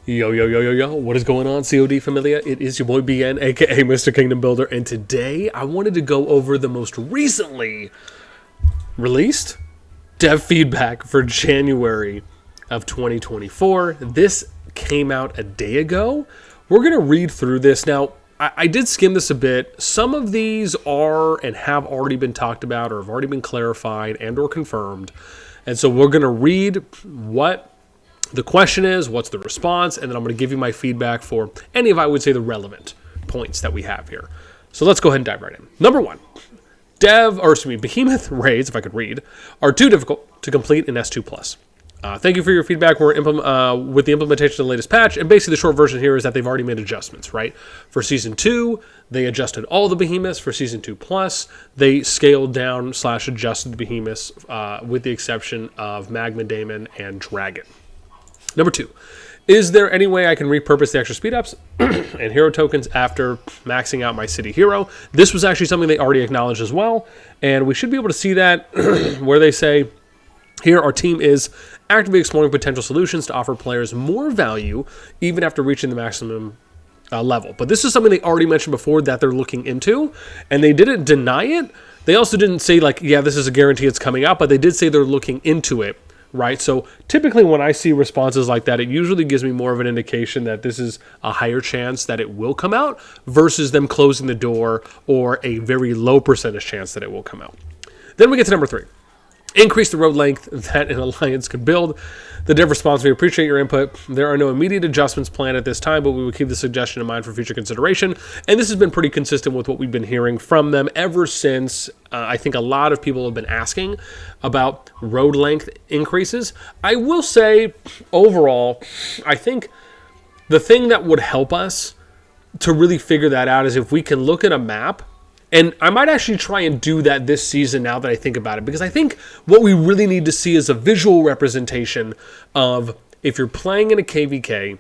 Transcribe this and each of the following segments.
Yo, yo, yo, yo, yo, what is going on, CoD Familia? It is your boy BN, aka Mr. Kingdom Builder, and today I wanted to go over the most recently released dev feedback for January of 2024. This came out a day ago. We're going to read through this. Now, I did skim this a bit. Some of these are and have already been talked about or have already been clarified and or confirmed. And so we're going to read what the question is, what's the response, and then I'm going to give you my feedback for any of, I would say, the relevant points that we have here. So let's go ahead and dive right in. Number one, behemoth raids, if I could read, are too difficult to complete in S2+. Thank you for your feedback. We're with the implementation of the latest patch, and basically the short version here is that they've already made adjustments, right? For Season 2, they adjusted all the behemoths. For Season 2+, they scaled down / adjusted the behemoths with the exception of Magma Daemon and Dragon. Number two, is there any way I can repurpose the extra speed ups and hero tokens after maxing out my city hero? This was actually something they already acknowledged as well, and we should be able to see that where they say, here our team is actively exploring potential solutions to offer players more value even after reaching the maximum level. But this is something they already mentioned before that they're looking into, and they didn't deny it. They also didn't say like, yeah, this is a guarantee it's coming out, but they did say they're looking into it. Right, so typically when I see responses like that, it usually gives me more of an indication that this is a higher chance that it will come out versus them closing the door or a very low percentage chance that it will come out. Then we get to number three. Increase the road length that an alliance could build. The dev response, we appreciate your input. There are no immediate adjustments planned at this time, but we will keep the suggestion in mind for future consideration. And this has been pretty consistent with what we've been hearing from them ever since. I think a lot of people have been asking about road length increases. I will say, overall, I think the thing that would help us to really figure that out is if we can look at a map. And I might actually try and do that this season now that I think about it, because I think what we really need to see is a visual representation of if you're playing in a KVK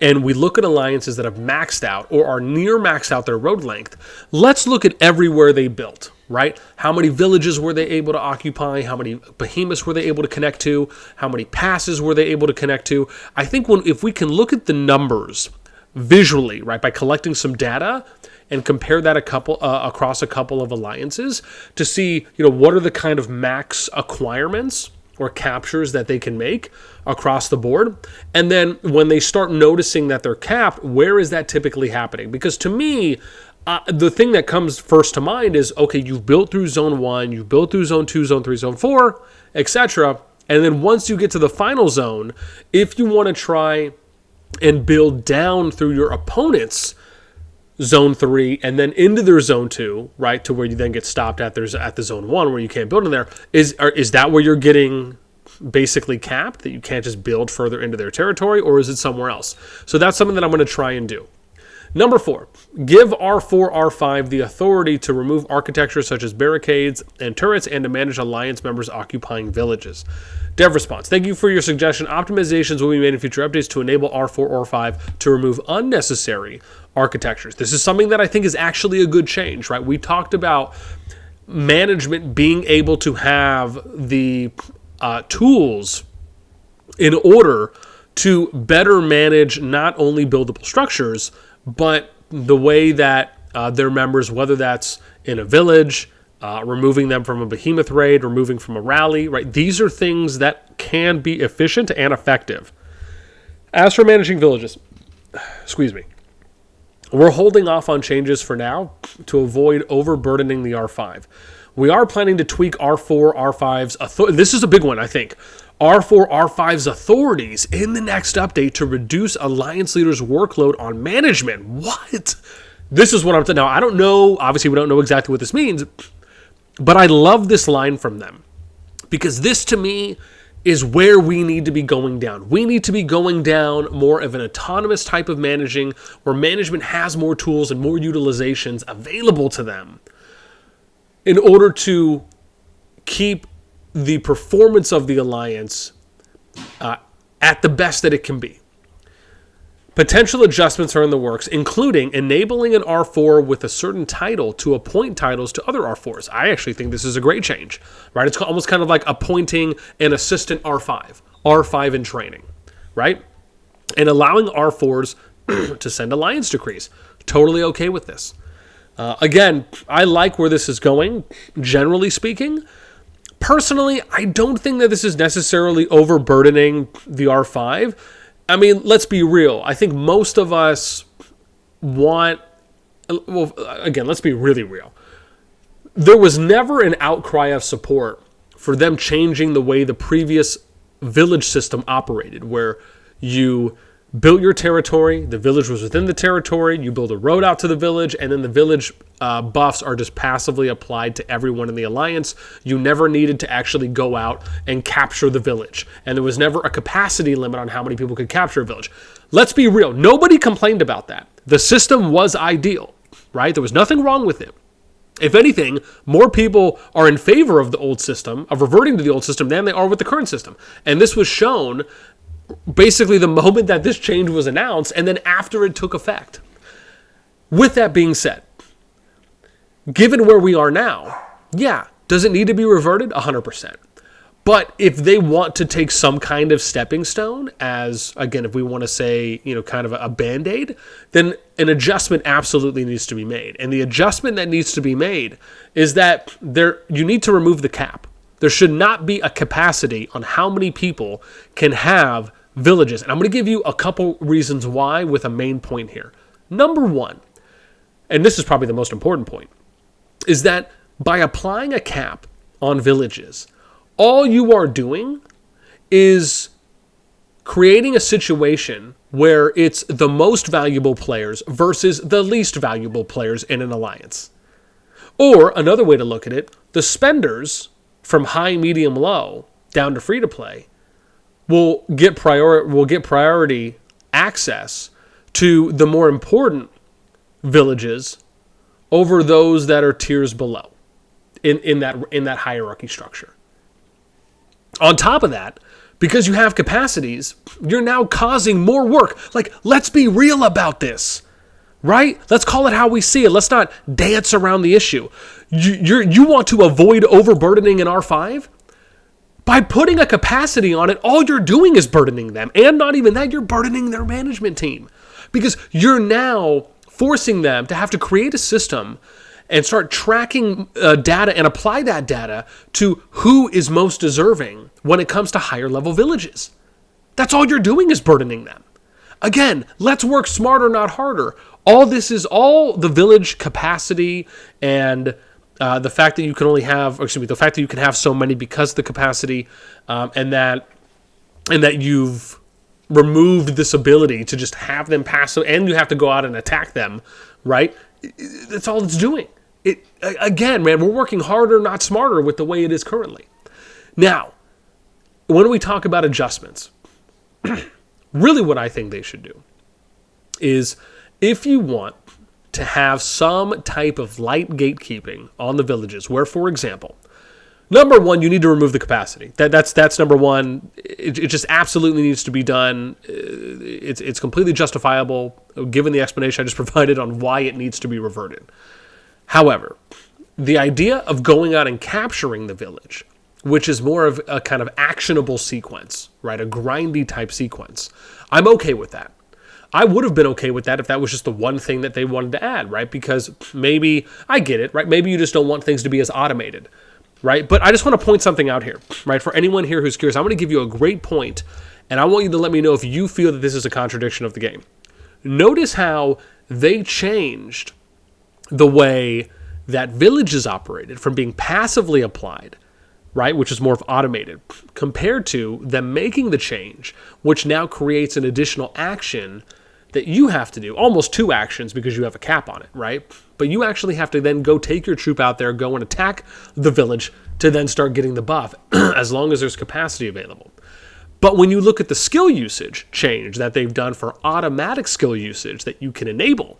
and we look at alliances that have maxed out or are near maxed out their road length, let's look at everywhere they built, right? How many villages were they able to occupy? How many behemoths were they able to connect to? How many passes were they able to connect to? I think if we can look at the numbers visually, right, by collecting some data and compare that across a couple of alliances to see, what are the kind of max acquirements or captures that they can make across the board. And then when they start noticing that they're capped, where is that typically happening? Because to me, the thing that comes first to mind is, okay, you've built through Zone 1, you've built through Zone 2, Zone 3, Zone 4, etc. And then once you get to the final zone, if you want to try and build down through your opponent's Zone 3 and then into their Zone 2, right, to where you then get stopped at the Zone 1 where you can't build in there, is that where you're getting basically capped, that you can't just build further into their territory, or is it somewhere else? So that's something that I'm going to try and do. Number 4, give R4, R5 the authority to remove architecture such as barricades and turrets and to manage alliance members occupying villages. Dev response, thank you for your suggestion. Optimizations will be made in future updates to enable R4 or R5 to remove unnecessary architectures. This is something that I think is actually a good change, right? We talked about management being able to have the tools in order to better manage not only buildable structures, but the way that their members, whether that's in a village, removing them from a behemoth raid, removing from a rally, right? These are things that can be efficient and effective. As for managing villages, we're holding off on changes for now to avoid overburdening the R5. We are planning to tweak R4, R5's authority. This is a big one, I think. R4, R5's authorities in the next update to reduce alliance leaders' workload on management. What? This is what I'm saying. Now, I don't know. Obviously, we don't know exactly what this means, but I love this line from them because this, to me, is where we need to be going down. We need to be going down more of an autonomous type of managing where management has more tools and more utilizations available to them in order to keep the performance of the alliance at the best that it can be. Potential adjustments are in the works, including enabling an R4 with a certain title to appoint titles to other R4s. I actually think this is a great change, right? It's almost kind of like appointing an assistant R5 in training, right? and allowing R4s to send alliance decrees. Totally okay with this. Again, I like where this is going, generally speaking. Personally, I don't think that this is necessarily overburdening the R5. I mean, let's be real. I think most of us want... Well, again, let's be really real. There was never an outcry of support for them changing the way the previous village system operated, where you built your territory, the village was within the territory, you build a road out to the village, and then the village buffs are just passively applied to everyone in the alliance. You never needed to actually go out and capture the village, and there was never a capacity limit on how many people could capture a village. Let's be real. Nobody complained about that. The system was ideal, right? There was nothing wrong with it. If anything, more people are in favor of the old system, of reverting to the old system, than they are with the current system. And this was shown basically the moment that this change was announced and then after it took effect. With that being said, given where we are now, yeah, does it need to be reverted? 100%. But if they want to take some kind of stepping stone as, again, if we want to say, kind of a Band-Aid, then an adjustment absolutely needs to be made. And the adjustment that needs to be made is that you need to remove the cap. There should not be a capacity on how many people can have villages. And I'm going to give you a couple reasons why with a main point here. Number one, and this is probably the most important point, is that by applying a cap on villages, all you are doing is creating a situation where it's the most valuable players versus the least valuable players in an alliance. Or another way to look at it, the spenders from high, medium, low down to free to play will get priority access to the more important villages over those that are tiers below in that hierarchy structure. On top of that, because you have capacities, you're now causing more work. Like, let's be real about this, right? Let's call it how we see it. Let's not dance around the issue. You want to avoid overburdening an R5? By putting a capacity on it, all you're doing is burdening them. And not even that, you're burdening their management team. Because you're now forcing them to have to create a system and start tracking data and apply that data to who is most deserving when it comes to higher level villages. That's all you're doing is burdening them. Again, let's work smarter, not harder. All this is all the village capacity and the fact that you can only have, the fact that you can have so many because of the capacity, and that you've removed this ability to just have them pass, and you have to go out and attack them, right? That's all it's doing. Again, man, we're working harder, not smarter with the way it is currently. Now, when we talk about adjustments, really what I think they should do is, if you want to have some type of light gatekeeping on the villages, where, for example, number one, you need to remove the capacity. That's number one. It just absolutely needs to be done. It's completely justifiable, given the explanation I just provided on why it needs to be reverted. However, the idea of going out and capturing the village, which is more of a kind of actionable sequence, right? A grindy type sequence. I'm okay with that. I would have been okay with that if that was just the one thing that they wanted to add, right? Because maybe, I get it, right? Maybe you just don't want things to be as automated, right? But I just want to point something out here, right? For anyone here who's curious, I'm going to give you a great point, and I want you to let me know if you feel that this is a contradiction of the game. Notice how they changed the way that villages operated from being passively applied, right, which is more of automated, compared to them making the change, which now creates an additional action that you have to do, almost two actions because you have a cap on it, right? But you actually have to then go take your troop out there, go and attack the village to then start getting the buff, as long as there's capacity available. But when you look at the skill usage change that they've done for automatic skill usage that you can enable,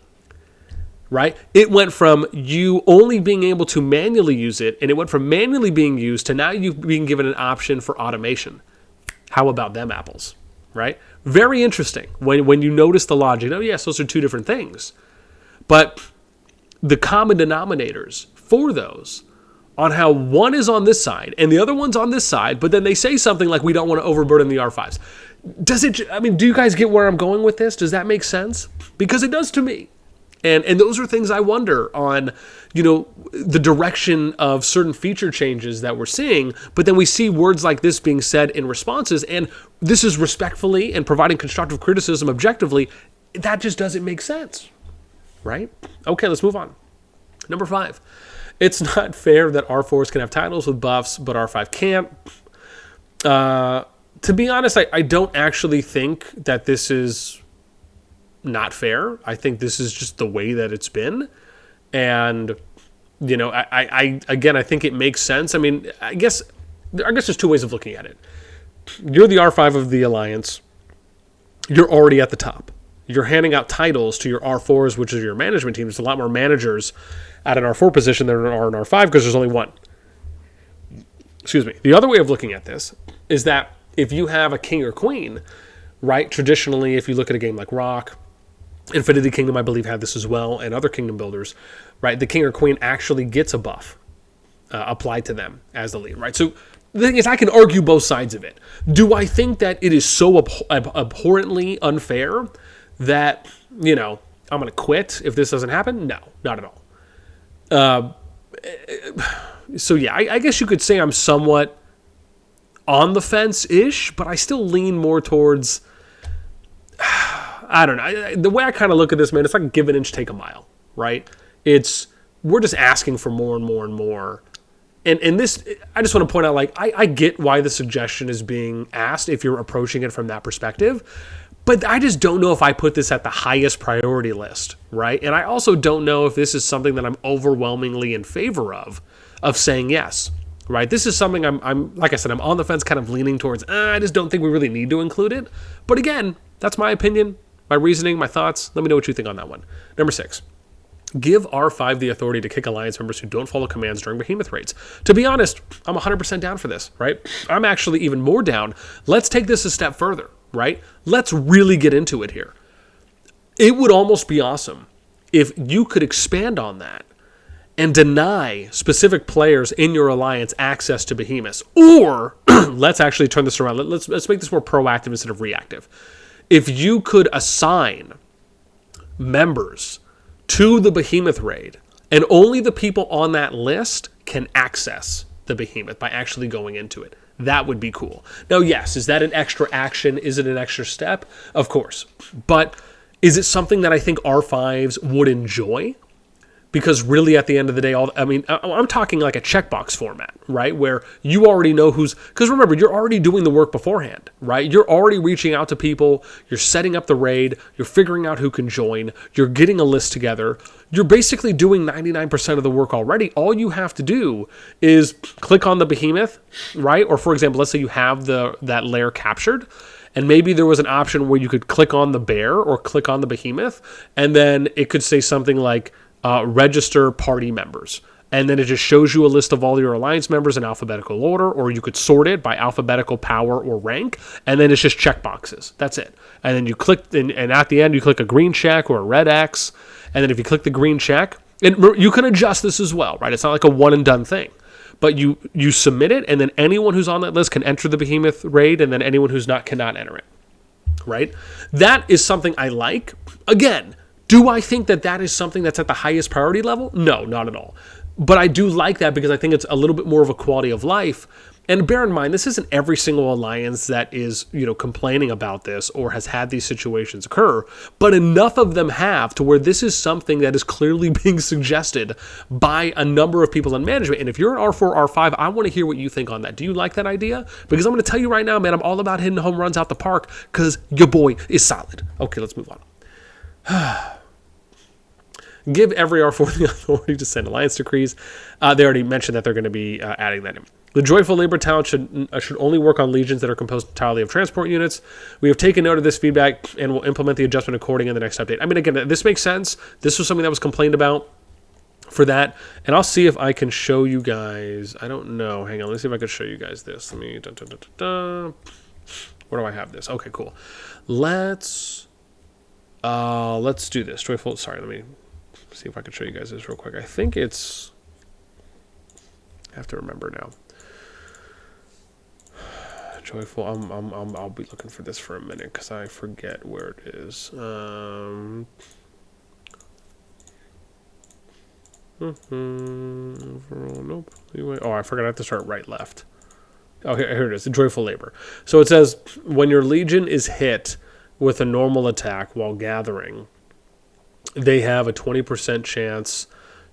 right? It went from you only being able to manually use it, and it went from manually being used to now you being given an option for automation. How about them apples, right? Very interesting when you notice the logic. Oh, yes, those are two different things. But the common denominators for those on how one is on this side and the other one's on this side, but then they say something like, we don't want to overburden the R5s. Do you guys get where I'm going with this? Does that make sense? Because it does to me. And those are things I wonder on, the direction of certain feature changes that we're seeing, but then we see words like this being said in responses, and this is respectfully and providing constructive criticism objectively. That just doesn't make sense, right? Okay, let's move on. Number 5. It's not fair that R4s can have titles with buffs, but R5 can't. To be honest, I don't actually think that this is not fair. I think this is just the way that it's been. And, I think it makes sense. I mean, I guess there's two ways of looking at it. You're the R5 of the Alliance. You're already at the top. You're handing out titles to your R4s, which is your management team. There's a lot more managers at an R4 position than there are an R5 because there's only one. Excuse me. The other way of looking at this is that if you have a king or queen, right, traditionally, if you look at a game like Rock, Infinity Kingdom, I believe, had this as well, and other kingdom builders, right, the king or queen actually gets a buff applied to them as the lead, right? So the thing is, I can argue both sides of it. Do I think that it is so abhorrently unfair that, I'm going to quit if this doesn't happen? No, not at all. So yeah, I guess you could say I'm somewhat on the fence-ish, but I still lean more towards, I don't know. The way I kind of look at this, man, it's like give an inch, take a mile, right? We're just asking for more and more and more. And this, I just want to point out, like, I get why the suggestion is being asked if you're approaching it from that perspective, but I just don't know if I put this at the highest priority list, right? And I also don't know if this is something that I'm overwhelmingly in favor of saying yes, right? This is something I'm like I said, I'm on the fence, kind of leaning towards, I just don't think we really need to include it. But again, that's my opinion, my reasoning, my thoughts. Let me know what you think on that one. Number 6. Give R5 the authority to kick Alliance members who don't follow commands during behemoth raids. To be honest, I'm 100% down for this, right? I'm actually even more down. Let's take this a step further, right? Let's really get into it here. It would almost be awesome if you could expand on that and deny specific players in your alliance access to behemoths. Or, let's actually turn this around. Let's make this more proactive instead of reactive. If you could assign members to the behemoth raid, and only the people on that list can access the behemoth by actually going into it. That would be cool. Now, yes, is that an extra action? Is it an extra step? Of course. But is it something that I think R5s would enjoy? Because really, at the end of the day, I'm talking like a checkbox format, right? Where you already know because remember, you're already doing the work beforehand, right? You're already reaching out to people. You're setting up the raid. You're figuring out who can join. You're getting a list together. You're basically doing 99% of the work already. All you have to do is click on the behemoth, right? Or for example, let's say you have that lair captured, and maybe there was an option where you could click on the bear or click on the behemoth, and then it could say something like, register party members. And then it just shows you a list of all your alliance members in alphabetical order, or you could sort it by alphabetical power or rank, and then it's just checkboxes. That's it. And then you click, and at the end you click a green check or a red X, and then if you click the green check, and you can adjust this as well, right? It's not like a one and done thing. But you submit it, and then anyone who's on that list can enter the behemoth raid, and then anyone who's not cannot enter it, right? That is something I like. Again, do I think that is something that's at the highest priority level? No, not at all. But I do like that because I think it's a little bit more of a quality of life. And bear in mind, this isn't every single alliance that is, complaining about this or has had these situations occur, but enough of them have to where this is something that is clearly being suggested by a number of people in management. And if you're an R4, R5, I want to hear what you think on that. Do you like that idea? Because I'm going to tell you right now, man, I'm all about hitting home runs out the park because your boy is solid. Okay, let's move on. Give every R4 the authority to send alliance decrees. They already mentioned that they're going to be adding that in. The Joyful Labor Talent should only work on legions that are composed entirely of transport units. We have taken note of this feedback and will implement the adjustment according in the next update. I mean, again, this makes sense. This was something that was complained about for that. And I'll see if I can show you guys. I don't know. Hang on. Let's see if I can show you guys this. Let me... Where do I have this? Okay, cool. Let's do this. Joyful... Sorry, let me... see if I can show you guys this real quick. I think it's I have to remember now. Joyful. I'll be looking for this for a minute because I forget where it is. Nope. Oh, I forgot I have to start right left. Oh, here it is. The joyful labor. So it says when your legion is hit with a normal attack while gathering, they have a 20% chance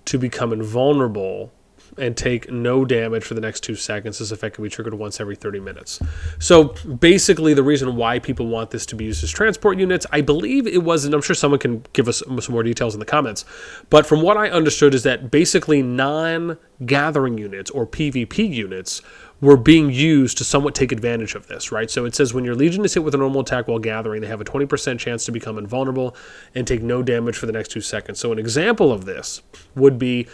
to become invulnerable and take no damage for the next 2 seconds. This effect can be triggered once every 30 minutes. So basically the reason why people want this to be used as transport units, I believe it was, and I'm sure someone can give us some more details in the comments, but from what I understood is that basically non-gathering units or PvP units were being used to somewhat take advantage of this, right? So it says when your legion is hit with a normal attack while gathering, they have a 20% chance to become invulnerable and take no damage for the next 2 seconds. So an example of this would be,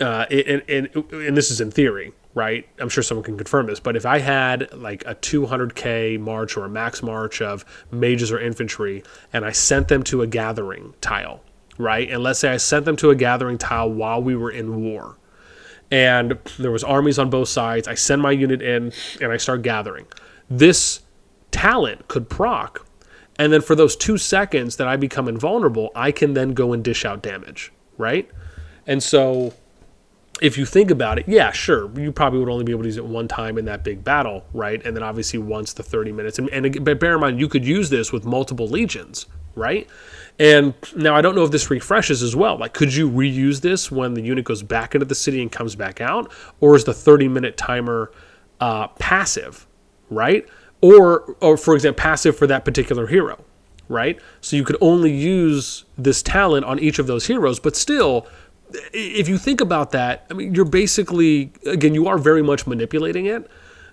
and this is in theory, right? I'm sure someone can confirm this, but if I had like a 200k march or a max march of mages or infantry, and I sent them to a gathering tile, right? And let's say I sent them to a gathering tile while we were in war, and there was armies on both sides. I send my unit in, and I start gathering. This talent could proc, and then for those 2 seconds that I become invulnerable, I can then go and dish out damage, right? And so if you think about it, yeah, sure, you probably would only be able to use it one time in that big battle, right? And then obviously once the 30 minutes. But bear in mind, you could use this with multiple legions, right? And now I don't know if this refreshes as well. Like, could you reuse this when the unit goes back into the city and comes back out? Or is the 30-minute timer passive, right? Or for example, passive for that particular hero, right? So you could only use this talent on each of those heroes, but still, if you think about that, I mean, you're basically, again, you are very much manipulating it,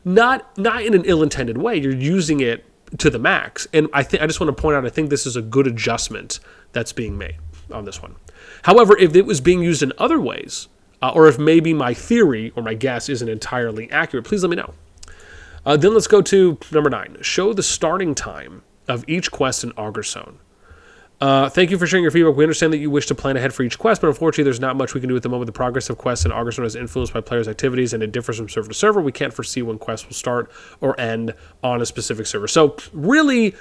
not in an ill-intended way. You're using it to the max. And I just want to point out, I think this is a good adjustment that's being made on this one. However, if it was being used in other ways, or if maybe my theory or my guess isn't entirely accurate, please let me know. Then let's go to number 9. Show the starting time of each quest in Augurzone. Thank you for sharing your feedback. We understand that you wish to plan ahead for each quest, but unfortunately there's not much we can do at the moment. The progress of quests in Augurzone is influenced by players' activities, and it differs from server to server. We can't foresee when quests will start or end on a specific server. So really,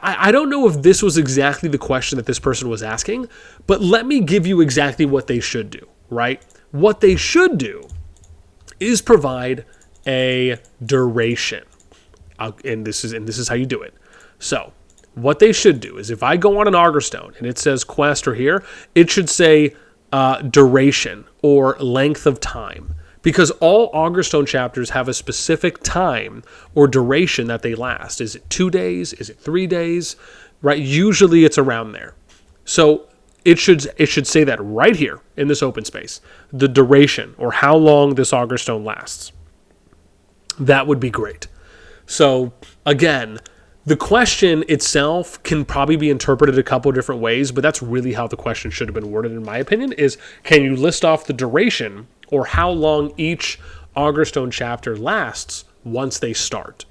I don't know if this was exactly the question that this person was asking, but let me give you exactly what they should do, right? What they should do is provide a duration. And this is how you do it. So what they should do is, if I go on an Augurzone and it says quest or here, it should say duration or length of time, because all Augurzone chapters have a specific time or duration that they last. Is it 2 days? Is it 3 days? Right? Usually it's around there. So it should say that right here in this open space, the duration or how long this Augurzone lasts. That would be great. So again, the question itself can probably be interpreted a couple of different ways, but that's really how the question should have been worded, in my opinion, is can you list off the duration or how long each Augurzone chapter lasts once they start?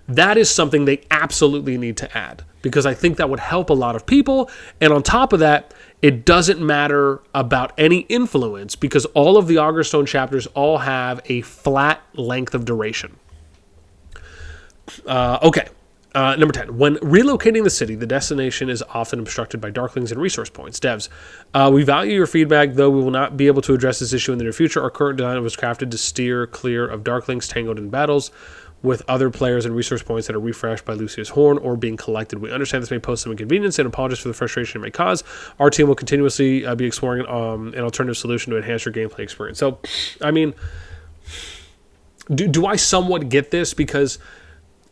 That is something they absolutely need to add, because I think that would help a lot of people. And on top of that, it doesn't matter about any influence, because all of the Augurzone chapters all have a flat length of duration. Okay. Number 10, when relocating the city, the destination is often obstructed by darklings and resource points. Devs, we value your feedback, though we will not be able to address this issue in the near future. Our current design was crafted to steer clear of darklings tangled in battles with other players and resource points that are refreshed by Lucia's horn or being collected. We understand this may pose some inconvenience and apologize for the frustration it may cause. Our team will continuously be exploring an alternative solution to enhance your gameplay experience. So, I mean, do I somewhat get this? Because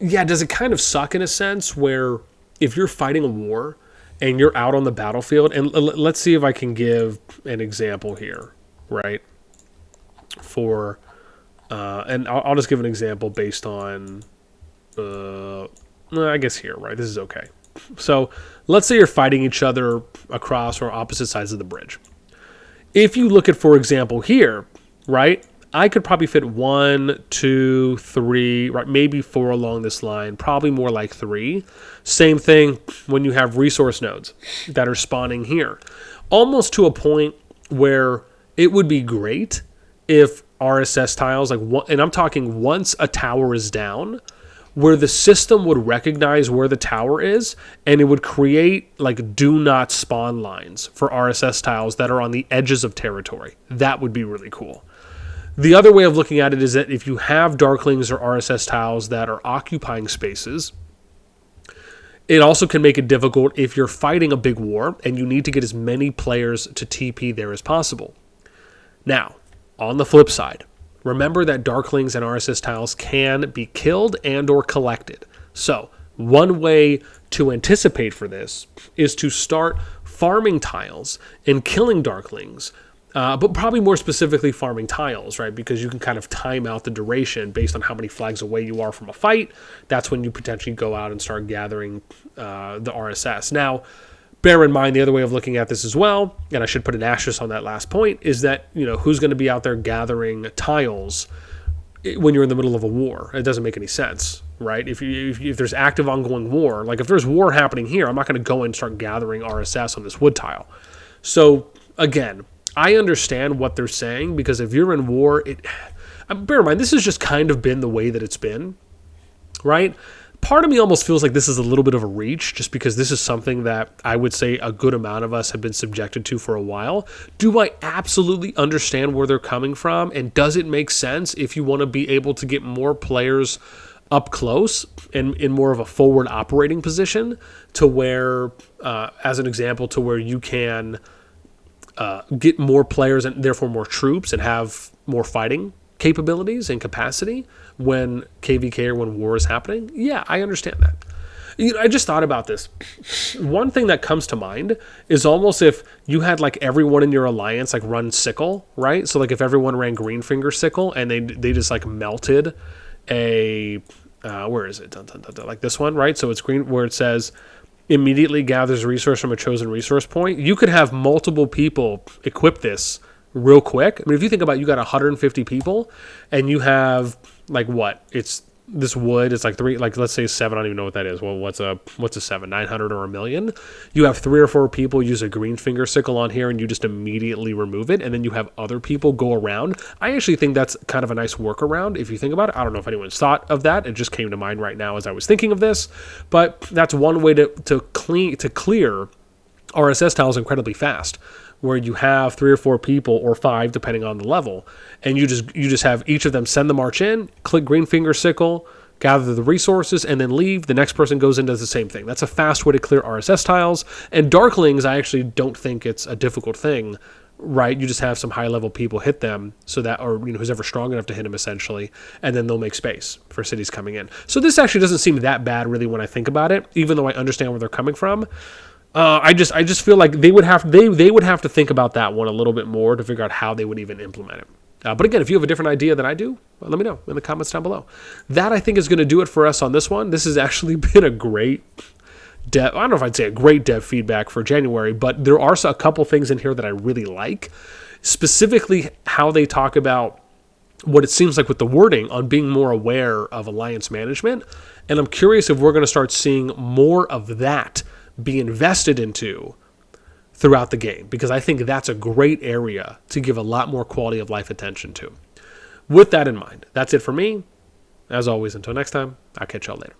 yeah, does it kind of suck in a sense where if you're fighting a war and you're out on the battlefield, and let's see if I can give an example here, right? For, and I'll just give an example based on, I guess here, right? This is okay. So let's say you're fighting each other across or opposite sides of the bridge. If you look at, for example, here, right? I could probably fit 1, 2, 3, right, maybe 4 along this line, probably more like 3. Same thing when you have resource nodes that are spawning here. Almost to a point where it would be great if RSS tiles, and I'm talking once a tower is down, where the system would recognize where the tower is, and it would create like do not spawn lines for RSS tiles that are on the edges of territory. That would be really cool. The other way of looking at it is that if you have Darklings or RSS tiles that are occupying spaces, it also can make it difficult if you're fighting a big war and you need to get as many players to TP there as possible. Now, on the flip side, remember that Darklings and RSS tiles can be killed and or collected. So, one way to anticipate for this is to start farming tiles and killing Darklings, but probably more specifically farming tiles, right? Because you can kind of time out the duration based on how many flags away you are from a fight. That's when you potentially go out and start gathering the RSS. Now, bear in mind the other way of looking at this as well, and I should put an asterisk on that last point, is that, you know, who's going to be out there gathering tiles when you're in the middle of a war? It doesn't make any sense, right? If there's active ongoing war, like if there's war happening here, I'm not going to go and start gathering RSS on this wood tile. So again, I understand what they're saying, because if you're in war, bear in mind, this has just kind of been the way that it's been, right? Part of me almost feels like this is a little bit of a reach, just because this is something that I would say a good amount of us have been subjected to for a while. Do I absolutely understand where they're coming from? And does it make sense if you want to be able to get more players up close and in more of a forward operating position to where, as an example, to where you can get more players and therefore more troops and have more fighting capabilities and capacity when KVK or when war is happening? Yeah, I understand that. You know, I just thought about this. One thing that comes to mind is almost if you had like everyone in your alliance like run sickle, right? So like if everyone ran Greenfinger sickle and they just like melted a where is it? Dun, dun, dun, dun, like this one, right? So it's green where it says immediately gathers a resource from a chosen resource point. You could have multiple people equip this real quick. I mean, if you think about it, you got 150 people and you have like what? It's this wood, it's like three, like let's say 7, I don't even know what that is. Well, what's a 7, 900 or a million? You have 3 or 4 people use a green finger sickle on here and you just immediately remove it, and then you have other people go around. I actually think that's kind of a nice workaround if you think about it. I don't know if anyone's thought of that. It just came to mind right now as I was thinking of this, but that's one way to clear RSS tiles incredibly fast, where you have 3 or 4 people or 5 depending on the level, and you just have each of them send the march in, click green finger sickle, gather the resources, and then leave. The next person goes in, does the same thing. That's a fast way to clear RSS tiles. And Darklings, I actually don't think it's a difficult thing, right? You just have some high level people hit them, so that, or you know, who's ever strong enough to hit them essentially, and then they'll make space for cities coming in. So this actually doesn't seem that bad really when I think about it, even though I understand where they're coming from. I just feel like they would have to think about that one a little bit more to figure out how they would even implement it. But again, if you have a different idea than I do, let me know in the comments down below. That, I think, is going to do it for us on this one. This has actually been a great dev. I don't know if I'd say a great dev feedback for January, but there are a couple things in here that I really like. Specifically, how they talk about what it seems like with the wording on being more aware of alliance management. And I'm curious if we're going to start seeing more of that be invested into throughout the game, because I think that's a great area to give a lot more quality of life attention to. With that in mind, that's it for me. As always, until next time, I'll catch y'all later.